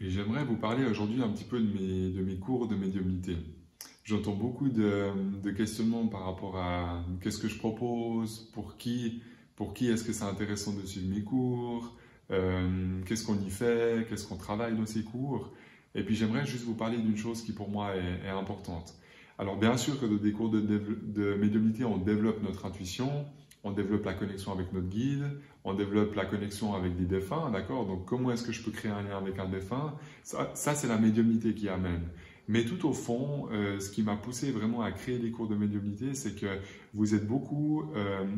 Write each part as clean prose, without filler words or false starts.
Et j'aimerais vous parler aujourd'hui un petit peu de mes cours de médiumnité. J'entends beaucoup de questionnements par rapport à qu'est-ce que je propose, pour qui est-ce que c'est intéressant de suivre mes cours, qu'est-ce qu'on y fait, qu'est-ce qu'on travaille dans ces cours. Et puis j'aimerais juste vous parler d'une chose qui pour moi est importante. Alors bien sûr que dans des cours de médiumnité, on développe notre intuition, on développe la connexion avec notre guide, on développe la connexion avec des défunts, d'accord? Donc comment est-ce que je peux créer un lien avec un défunt? Ça c'est la médiumnité qui amène. Mais tout au fond, ce qui m'a poussé vraiment à créer des cours de médiumnité, c'est que vous êtes beaucoup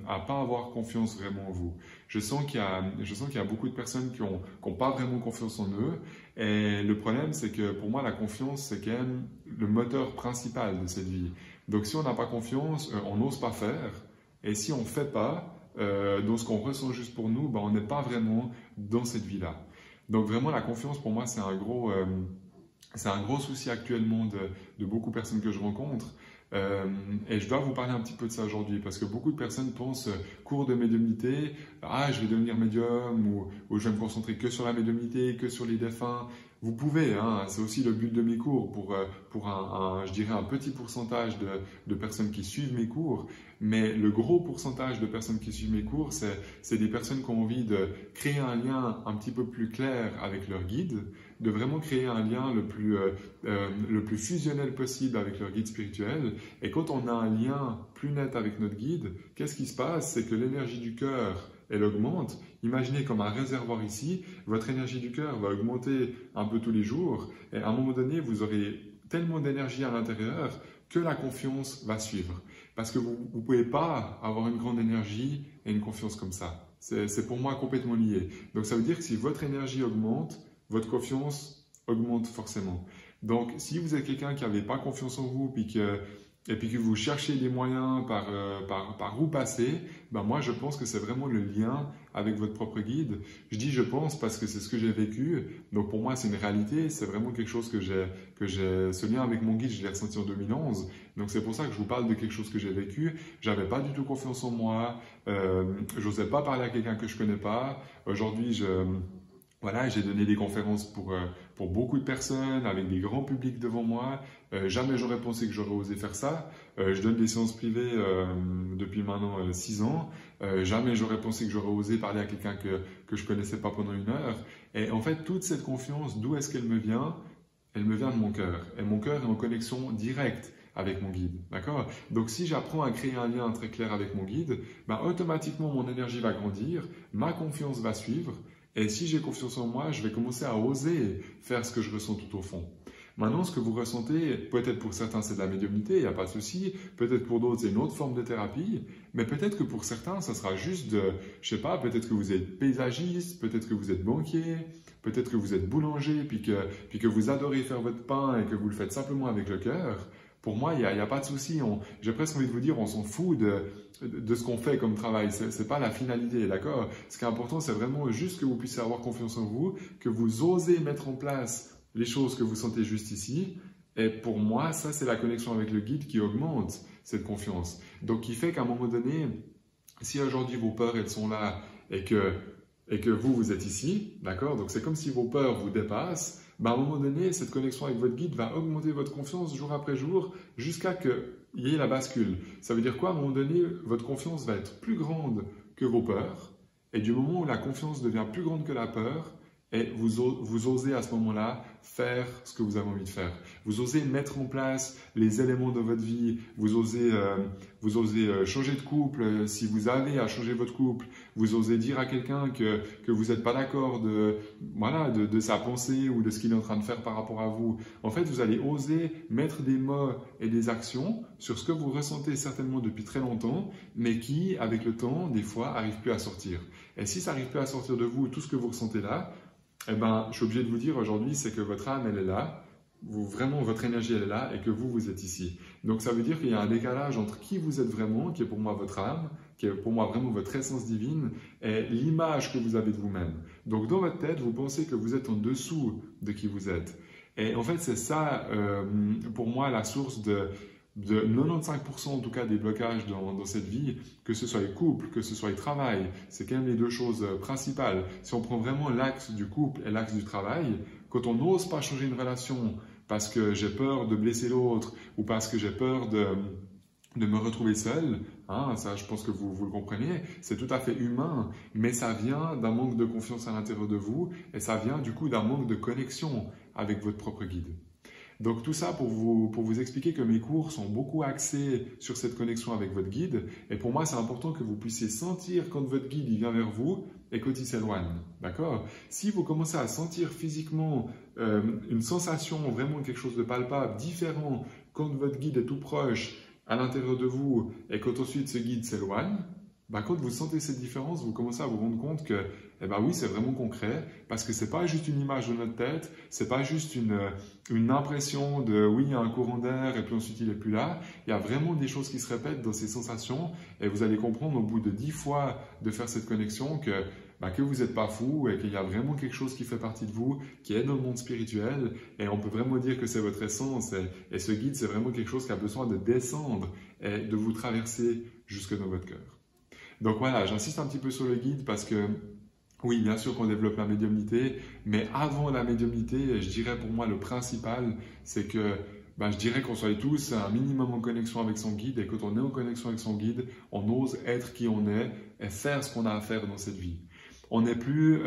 à pas avoir confiance vraiment en vous. Je sens qu'il y a beaucoup de personnes qui ont pas vraiment confiance en eux. Et le problème, c'est que pour moi, la confiance, c'est quand même le moteur principal de cette vie. Donc si on n'a pas confiance, on n'ose pas faire. Et si on ne fait pas, dans ce qu'on ressent juste pour nous, ben, on n'est pas vraiment dans cette vie-là. Donc vraiment, la confiance, pour moi, c'est un gros souci actuellement de beaucoup de personnes que je rencontre. Et je dois vous parler un petit peu de ça aujourd'hui parce que beaucoup de personnes pensent cours de médiumnité, ah je vais devenir médium ou je vais me concentrer que sur la médiumnité, que sur les défunts. Vous pouvez, hein, c'est aussi le but de mes cours pour je dirais un petit pourcentage de personnes qui suivent mes cours, mais le gros pourcentage de personnes qui suivent mes cours, c'est des personnes qui ont envie de créer un lien un petit peu plus clair avec leur guide, de vraiment créer un lien le plus fusionnel possible avec leur guide spirituel. Et quand on a un lien plus net avec notre guide, qu'est-ce qui se passe? C'est que l'énergie du cœur, elle augmente. Imaginez comme un réservoir ici, votre énergie du cœur va augmenter un peu tous les jours. Et à un moment donné, vous aurez tellement d'énergie à l'intérieur que la confiance va suivre. Parce que vous ne pouvez pas avoir une grande énergie et une confiance comme ça. C'est pour moi complètement lié. Donc ça veut dire que si votre énergie augmente, votre confiance augmente forcément. Donc, si vous êtes quelqu'un qui n'avait pas confiance en vous, et puis que vous cherchez des moyens par où passer, ben moi je pense que c'est vraiment le lien avec votre propre guide. Je dis je pense parce que c'est ce que j'ai vécu, donc pour moi c'est une réalité, c'est vraiment quelque chose ce lien avec mon guide, je l'ai ressenti en 2011, donc c'est pour ça que je vous parle de quelque chose que j'ai vécu. J'avais pas du tout confiance en moi, j'osais pas parler à quelqu'un que je connais pas. Aujourd'hui, voilà, j'ai donné des conférences pour beaucoup de personnes, avec des grands publics devant moi. Jamais j'aurais pensé que j'aurais osé faire ça. Je donne des séances privées depuis maintenant 6 ans. Jamais j'aurais pensé que j'aurais osé parler à quelqu'un que je connaissais pas pendant 1 heure. Et en fait, toute cette confiance, d'où est-ce qu'elle me vient? Elle me vient de mon cœur. Et mon cœur est en connexion directe avec mon guide. D'accord? Donc si j'apprends à créer un lien très clair avec mon guide, ben, automatiquement mon énergie va grandir, ma confiance va suivre. Et si j'ai confiance en moi, je vais commencer à oser faire ce que je ressens tout au fond. Maintenant, ce que vous ressentez, peut-être pour certains c'est de la médiumnité, il n'y a pas de souci, peut-être pour d'autres c'est une autre forme de thérapie, mais peut-être que pour certains ça sera juste je sais pas, peut-être que vous êtes paysagiste, peut-être que vous êtes banquier, peut-être que vous êtes boulanger, puis que vous adorez faire votre pain et que vous le faites simplement avec le cœur. Pour moi, il n'y a pas de souci. J'ai presque envie de vous dire, on s'en fout de ce qu'on fait comme travail. C'est pas la finalité, d'accord? Ce qui est important, c'est vraiment juste que vous puissiez avoir confiance en vous, que vous osez mettre en place les choses que vous sentez juste ici. Et pour moi, ça, c'est la connexion avec le guide qui augmente cette confiance. Donc, qui fait qu'à un moment donné, si aujourd'hui vos peurs, elles sont là et que vous êtes ici, d'accord? Donc, c'est comme si vos peurs vous dépassent. Ben, à un moment donné, cette connexion avec votre guide va augmenter votre confiance jour après jour jusqu'à qu'il y ait la bascule. Ça veut dire quoi? À un moment donné, votre confiance va être plus grande que vos peurs. Et du moment où la confiance devient plus grande que la peur, et vous osez à ce moment-là faire ce que vous avez envie de faire. Vous osez mettre en place les éléments de votre vie. Vous osez changer de couple si vous avez à changer votre couple. Vous osez dire à quelqu'un que vous n'êtes pas d'accord de sa pensée ou de ce qu'il est en train de faire par rapport à vous. En fait, vous allez oser mettre des mots et des actions sur ce que vous ressentez certainement depuis très longtemps, mais qui, avec le temps, des fois, n'arrive plus à sortir. Et si ça n'arrive plus à sortir de vous, tout ce que vous ressentez là, eh ben, je suis obligé de vous dire aujourd'hui, c'est que votre âme, elle est là, vraiment, votre énergie, elle est là, et que vous êtes ici. Donc, ça veut dire qu'il y a un décalage entre qui vous êtes vraiment, qui est pour moi votre âme, qui est pour moi vraiment votre essence divine, et l'image que vous avez de vous-même. Donc, dans votre tête, vous pensez que vous êtes en dessous de qui vous êtes. Et en fait, c'est ça, pour moi, la source de 95% en tout cas des blocages dans cette vie, que ce soit les couples, que ce soit le travail, c'est quand même les deux choses principales. Si on prend vraiment l'axe du couple et l'axe du travail, quand on n'ose pas changer une relation parce que j'ai peur de blesser l'autre ou parce que j'ai peur de me retrouver seul, hein, ça je pense que vous le comprenez, c'est tout à fait humain, mais ça vient d'un manque de confiance à l'intérieur de vous et ça vient du coup d'un manque de connexion avec votre propre guide. Donc tout ça pour vous expliquer que mes cours sont beaucoup axés sur cette connexion avec votre guide. Et pour moi, c'est important que vous puissiez sentir quand votre guide il vient vers vous et quand il s'éloigne. D'accord? Si vous commencez à sentir physiquement une sensation, vraiment quelque chose de palpable, différent, quand votre guide est tout proche à l'intérieur de vous et quand ensuite ce guide s'éloigne, bah, quand vous sentez cette différence, vous commencez à vous rendre compte que, eh ben oui, c'est vraiment concret, parce que c'est pas juste une image de notre tête, c'est pas juste une impression de oui, il y a un courant d'air et puis ensuite il est plus là. Il y a vraiment des choses qui se répètent dans ces sensations et vous allez comprendre au bout de 10 fois de faire cette connexion que vous n'êtes pas fou et qu'il y a vraiment quelque chose qui fait partie de vous, qui est dans le monde spirituel et on peut vraiment dire que c'est votre essence et ce guide, c'est vraiment quelque chose qui a besoin de descendre et de vous traverser jusque dans votre cœur. Donc voilà, j'insiste un petit peu sur le guide parce que oui, bien sûr qu'on développe la médiumnité, mais avant la médiumnité, je dirais pour moi le principal, c'est que je dirais qu'on soit tous un minimum en connexion avec son guide et quand on est en connexion avec son guide, on ose être qui on est et faire ce qu'on a à faire dans cette vie. On n'est plus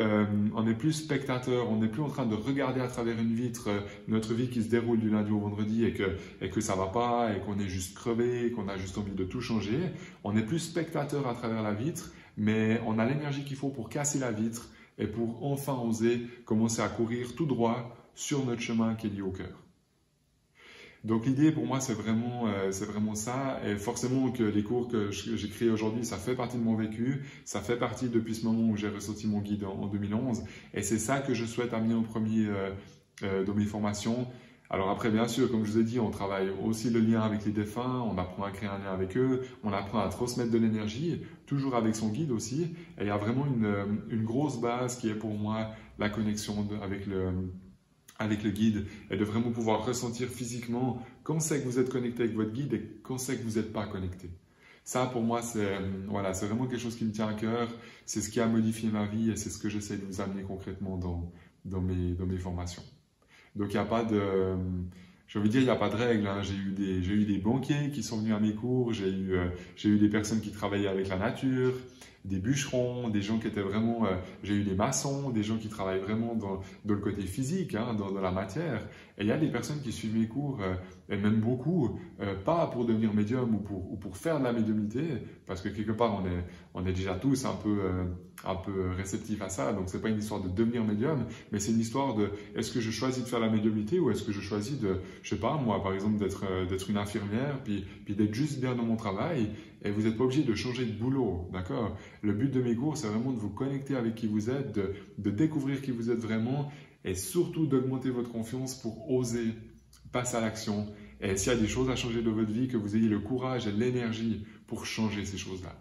spectateur, on n'est plus en train de regarder à travers une vitre notre vie qui se déroule du lundi au vendredi et que ça va pas et qu'on est juste crevé, qu'on a juste envie de tout changer. On n'est plus spectateur à travers la vitre, mais on a l'énergie qu'il faut pour casser la vitre et pour enfin oser commencer à courir tout droit sur notre chemin qui est lié au cœur. Donc l'idée pour moi c'est vraiment ça et forcément que les cours que j'ai créés aujourd'hui ça fait partie de mon vécu, ça fait partie depuis ce moment où j'ai ressenti mon guide en 2011 et c'est ça que je souhaite amener en premier dans mes formations. Alors après bien sûr comme je vous ai dit on travaille aussi le lien avec les défunts, on apprend à créer un lien avec eux, on apprend à transmettre de l'énergie, toujours avec son guide aussi et il y a vraiment une grosse base qui est pour moi la connexion avec le guide et de vraiment pouvoir ressentir physiquement quand c'est que vous êtes connecté avec votre guide et quand c'est que vous n'êtes pas connecté. Ça, pour moi, c'est vraiment quelque chose qui me tient à cœur. C'est ce qui a modifié ma vie et c'est ce que j'essaie de vous amener concrètement dans mes formations. Donc, il n'y a pas de... J'ai envie de dire, il n'y a pas de règle. Hein. J'ai eu des banquiers qui sont venus à mes cours, j'ai eu des personnes qui travaillaient avec la nature, des bûcherons, des gens qui étaient vraiment... j'ai eu des maçons, des gens qui travaillent vraiment dans le côté physique, hein, dans la matière. Et il y a des personnes qui suivent mes cours, et même beaucoup, pas pour devenir médium ou pour faire de la médiumnité, parce que quelque part on est déjà tous un peu réceptifs à ça, donc c'est pas une histoire de devenir médium, mais c'est une histoire de est-ce que je choisis de faire la médiumnité ou est-ce que je choisis de, je sais pas moi par exemple d'être une infirmière puis d'être juste bien dans mon travail et vous n'êtes pas obligé de changer de boulot, d'accord? Le but de mes cours c'est vraiment de vous connecter avec qui vous êtes, de découvrir qui vous êtes vraiment et surtout d'augmenter votre confiance pour oser passer à l'action. Et s'il y a des choses à changer dans votre vie, que vous ayez le courage et l'énergie pour changer ces choses-là.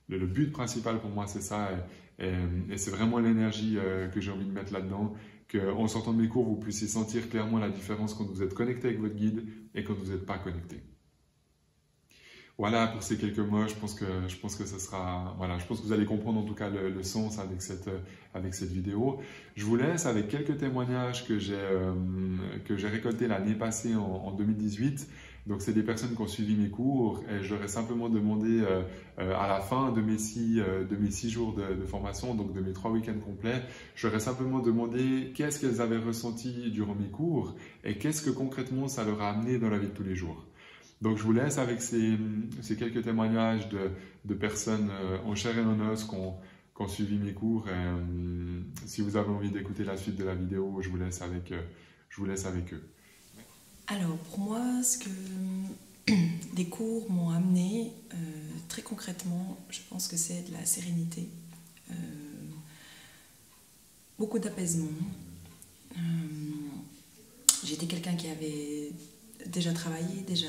Le but principal pour moi, c'est ça. Et c'est vraiment l'énergie que j'ai envie de mettre là-dedans. Qu'en sortant de mes cours, vous puissiez sentir clairement la différence quand vous êtes connecté avec votre guide et quand vous n'êtes pas connecté. Voilà pour ces quelques mots, je pense que ça sera, voilà, je pense que vous allez comprendre en tout cas le sens avec cette vidéo. Je vous laisse avec quelques témoignages que j'ai récoltés l'année passée en 2018. Donc c'est des personnes qui ont suivi mes cours et je leur ai simplement demandé à la fin de mes 6 jours de formation, donc de mes 3 week-ends complets, je leur ai simplement demandé qu'est-ce qu'elles avaient ressenti durant mes cours et qu'est-ce que concrètement ça leur a amené dans la vie de tous les jours. Donc je vous laisse avec ces quelques témoignages de personnes en chair et en os qui ont suivi mes cours. Et, si vous avez envie d'écouter la suite de la vidéo, je vous laisse avec eux. Alors pour moi, ce que les cours m'ont amené, très concrètement, je pense que c'est de la sérénité, beaucoup d'apaisement. J'étais quelqu'un qui avait déjà travaillé, déjà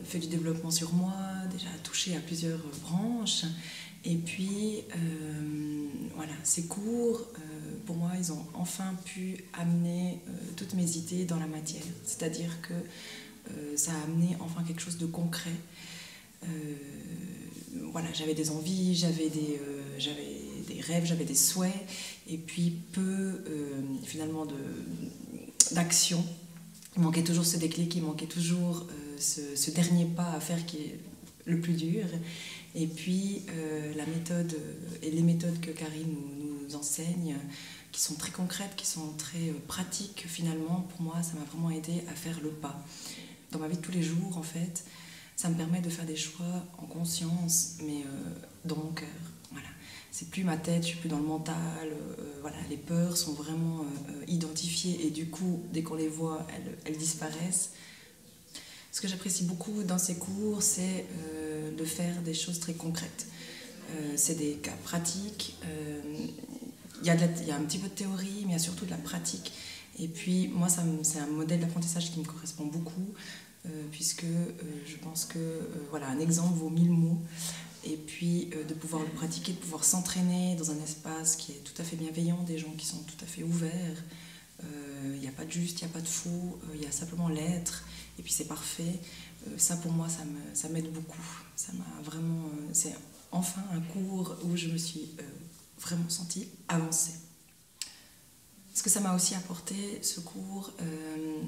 fait du développement sur moi, déjà touché à plusieurs branches. Et puis, voilà, ces cours, pour moi, ils ont enfin pu amener toutes mes idées dans la matière. C'est-à-dire que ça a amené enfin quelque chose de concret. Voilà, j'avais des envies, j'avais des rêves, j'avais des souhaits, et puis peu finalement d'action. Il manquait toujours ce déclic, il manquait toujours ce dernier pas à faire qui est le plus dur. Et puis la méthode et les méthodes que Karine nous enseigne, qui sont très concrètes, qui sont très pratiques finalement, pour moi ça m'a vraiment aidé à faire le pas. Dans ma vie de tous les jours en fait, ça me permet de faire des choix en conscience, mais dans mon cœur. Voilà. C'est plus ma tête, je suis plus dans le mental. Voilà, les peurs sont vraiment identifiées et du coup, dès qu'on les voit, elles disparaissent. Ce que j'apprécie beaucoup dans ces cours, c'est de faire des choses très concrètes. C'est des cas pratiques. Il y a un petit peu de théorie, mais il y a surtout de la pratique. Et puis, moi, c'est un modèle d'apprentissage qui me correspond beaucoup, puisque je pense que voilà, un exemple vaut 1000 mots. Et puis, de pouvoir le pratiquer, de pouvoir s'entraîner dans un espace qui est tout à fait bienveillant, des gens qui sont tout à fait ouverts. Il n'y a pas de juste, il n'y a pas de faux, il y a simplement l'être, et puis c'est parfait. Ça, pour moi, ça m'aide beaucoup. Ça m'a vraiment... c'est enfin un cours où je me suis vraiment sentie avancée. Ce que ça m'a aussi apporté, ce cours,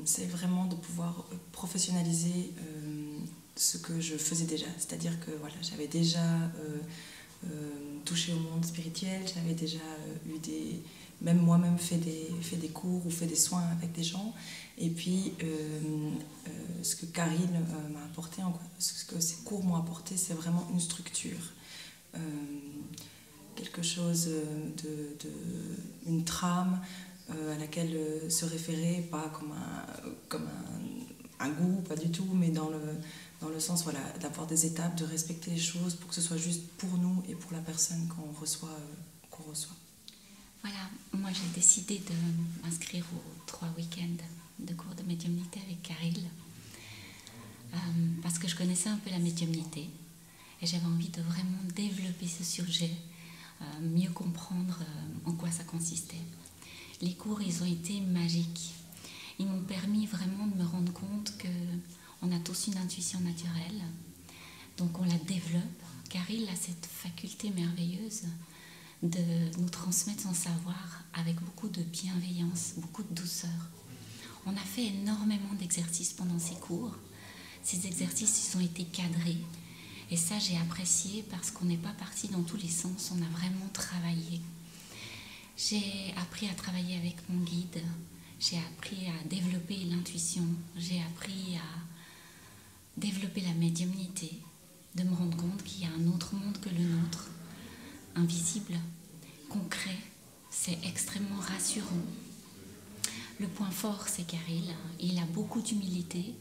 c'est vraiment de pouvoir professionnaliser ce que je faisais déjà. C'est-à-dire que voilà, j'avais déjà touché au monde spirituel, j'avais déjà même moi-même fait des cours ou fait des soins avec des gens. Et puis, ce que Karine m'a apporté, ce que ces cours m'ont apporté, c'est vraiment une structure. Quelque chose une trame à laquelle se référer, pas comme un goût, pas du tout, mais dans le sens voilà, d'avoir des étapes, de respecter les choses pour que ce soit juste pour nous et pour la personne qu'on reçoit. Voilà, moi j'ai décidé de m'inscrire aux 3 week-ends de cours de médiumnité avec Caril, parce que je connaissais un peu la médiumnité et j'avais envie de vraiment développer ce sujet, mieux comprendre en quoi ça consistait. Les cours, ils ont été magiques. Ils m'ont permis vraiment de me rendre compte qu'on a tous une intuition naturelle, donc on la développe. Caril a cette faculté merveilleuse de nous transmettre son savoir avec beaucoup de bienveillance, beaucoup de douceur. On a fait énormément d'exercices pendant ces cours. Ces exercices, ils ont été cadrés. Et ça, j'ai apprécié parce qu'on n'est pas parti dans tous les sens, on a vraiment travaillé. J'ai appris à travailler avec mon guide, j'ai appris à développer l'intuition, j'ai appris à développer la médiumnité, de me rendre compte qu'il y a un autre monde que le nôtre, invisible, concret, c'est extrêmement rassurant. Le point fort, c'est Caril, il a beaucoup d'humilité.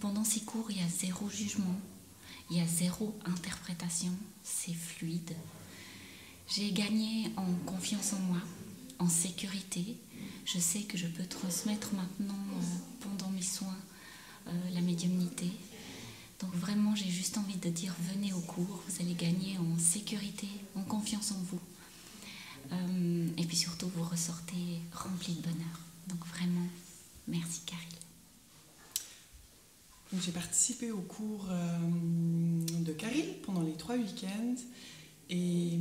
Pendant ces cours, il y a 0 jugement, il y a 0 interprétation, c'est fluide. J'ai gagné en confiance en moi, en sécurité. Je sais que je peux transmettre maintenant, pendant mes soins, la médiumnité. Donc vraiment, j'ai juste envie de dire, venez au cours, vous allez gagner en sécurité, en confiance en vous. Et puis surtout, vous ressortez rempli de bonheur. Donc vraiment, merci Caril. J'ai participé au cours de Caril pendant les 3 week-ends. Et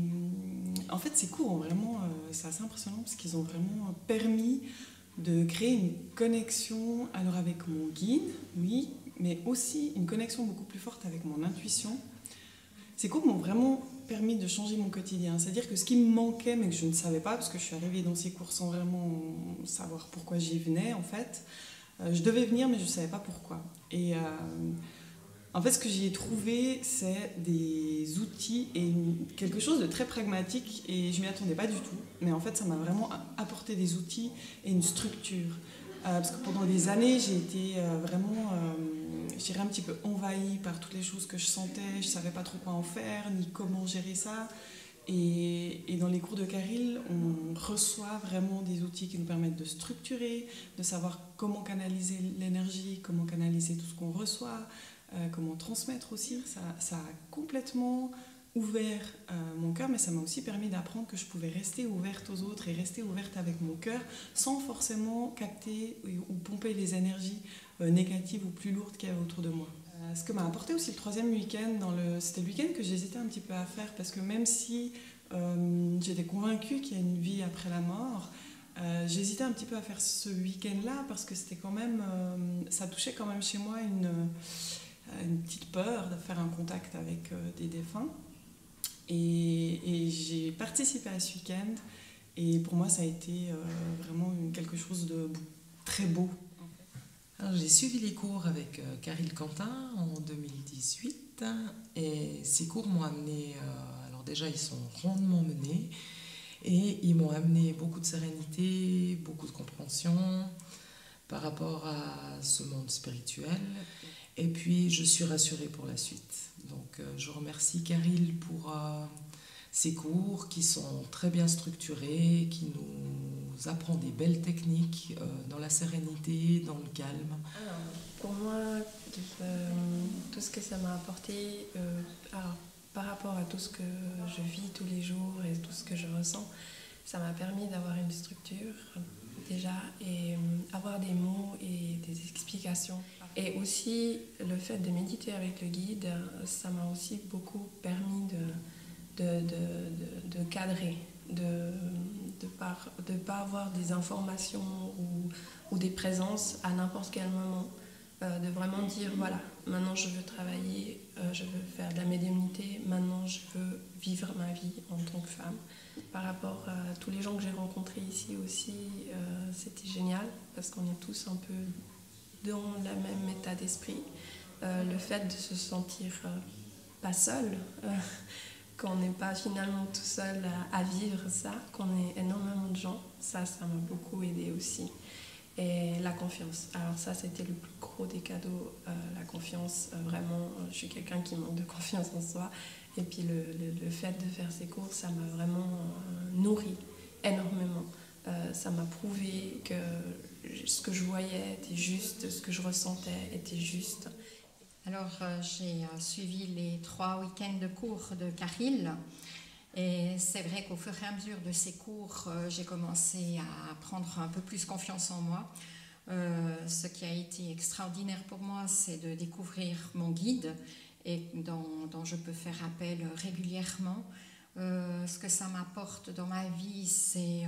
en fait, ces cours ont vraiment, c'est assez impressionnant parce qu'ils ont vraiment permis de créer une connexion alors avec mon guide, oui, mais aussi une connexion beaucoup plus forte avec mon intuition. Ces cours m'ont vraiment permis de changer mon quotidien. C'est-à-dire que ce qui me manquait, mais que je ne savais pas, parce que je suis arrivée dans ces cours sans vraiment savoir pourquoi j'y venais, en fait, je devais venir, mais je ne savais pas pourquoi. Et en fait, ce que j'y ai trouvé, c'est des outils et quelque chose de très pragmatique, et je ne m'y attendais pas du tout. Mais en fait, ça m'a vraiment apporté des outils et une structure. Parce que pendant des années, j'ai été vraiment, je dirais, un petit peu envahie par toutes les choses que je sentais. Je ne savais pas trop quoi en faire, ni comment gérer ça. Et dans les cours de Caril, on reçoit vraiment des outils qui nous permettent de structurer, de savoir comment canaliser l'énergie, comment canaliser tout ce qu'on reçoit, comment transmettre aussi. Ça a complètement ouvert mon cœur, mais ça m'a aussi permis d'apprendre que je pouvais rester ouverte aux autres et rester ouverte avec mon cœur sans forcément capter ou pomper les énergies négatives ou plus lourdes qu'il y avait autour de moi. Ce que m'a apporté aussi le 3e week-end, c'était le week-end que j'hésitais un petit peu à faire, parce que même si j'étais convaincue qu'il y a une vie après la mort, j'hésitais un petit peu à faire ce week-end-là, parce que c'était quand même, ça touchait quand même chez moi une petite peur de faire un contact avec des défunts. Et j'ai participé à ce week-end, et pour moi ça a été vraiment quelque chose de très beau. Alors, j'ai suivi les cours avec Caril Quentin en 2018, et ces cours m'ont amené, alors déjà ils sont rondement menés, et ils m'ont amené beaucoup de sérénité, beaucoup de compréhension par rapport à ce monde spirituel, et puis je suis rassurée pour la suite. Donc je remercie Caril pour ces cours qui sont très bien structurés, qui nous apprend des belles techniques dans la sérénité, dans le calme. Alors, pour moi, tout ce que ça m'a apporté, par rapport à tout ce que je vis tous les jours et tout ce que je ressens, ça m'a permis d'avoir une structure déjà et avoir des mots et des explications. Et aussi, le fait de méditer avec le guide, ça m'a aussi beaucoup permis de cadrer, de pas avoir des informations ou des présences à n'importe quel moment, de vraiment dire voilà, maintenant je veux travailler, je veux faire de la médiumnité, maintenant je veux vivre ma vie en tant que femme. Par rapport à tous les gens que j'ai rencontrés ici aussi, c'était génial parce qu'on est tous un peu dans le même état d'esprit. Le fait de se sentir pas seul, qu'on n'est pas finalement tout seul à vivre ça, qu'on est énormément de gens, ça m'a beaucoup aidé aussi. Et la confiance. Alors ça, c'était le plus gros des cadeaux, la confiance. Vraiment, je suis quelqu'un qui manque de confiance en soi. Et puis le fait de faire ces cours, ça m'a vraiment nourri énormément. Ça m'a prouvé que ce que je voyais était juste, ce que je ressentais était juste. Alors, j'ai suivi les 3 week-ends de cours de Caril. Et c'est vrai qu'au fur et à mesure de ces cours, j'ai commencé à prendre un peu plus confiance en moi. Ce qui a été extraordinaire pour moi, c'est de découvrir mon guide et dont je peux faire appel régulièrement. Ce que ça m'apporte dans ma vie, c'est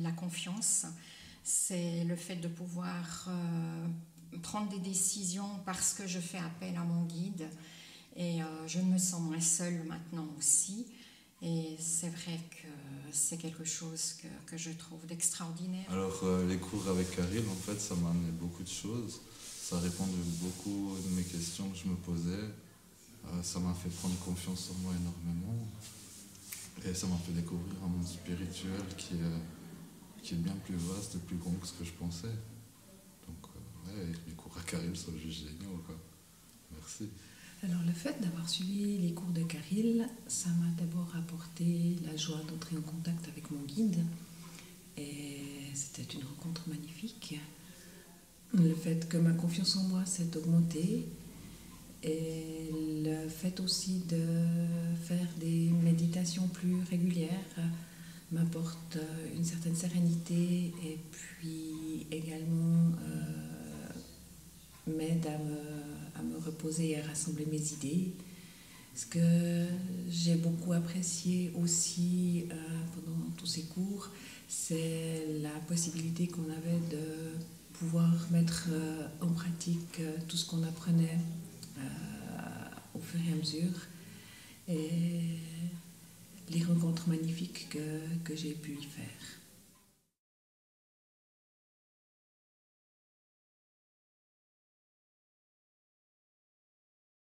la confiance. C'est le fait de pouvoir prendre des décisions parce que je fais appel à mon guide. Et je me sens moins seule maintenant aussi. Et c'est vrai que c'est quelque chose que je trouve d'extraordinaire. Alors les cours avec Caril, en fait, ça m'a amené beaucoup de choses. Ça a répondu à beaucoup de mes questions que je me posais. Ça m'a fait prendre confiance en moi énormément. Et ça m'a fait découvrir un monde spirituel qui est bien plus vaste et plus grand que ce que je pensais. Donc ouais, les cours à Caril sont juste géniaux, quoi. Merci. Alors le fait d'avoir suivi les cours de Caril, ça m'a d'abord apporté la joie d'entrer en contact avec mon guide. Et c'était une rencontre magnifique. Le fait que ma confiance en moi s'est augmentée. Et le fait aussi de faire des méditations plus régulières m'apporte une certaine sérénité et puis également m'aide à me reposer et à rassembler mes idées. Ce que j'ai beaucoup apprécié aussi pendant tous ces cours, c'est la possibilité qu'on avait de pouvoir mettre en pratique tout ce qu'on apprenait au fur et à mesure et les rencontres magnifiques que j'ai pu y faire.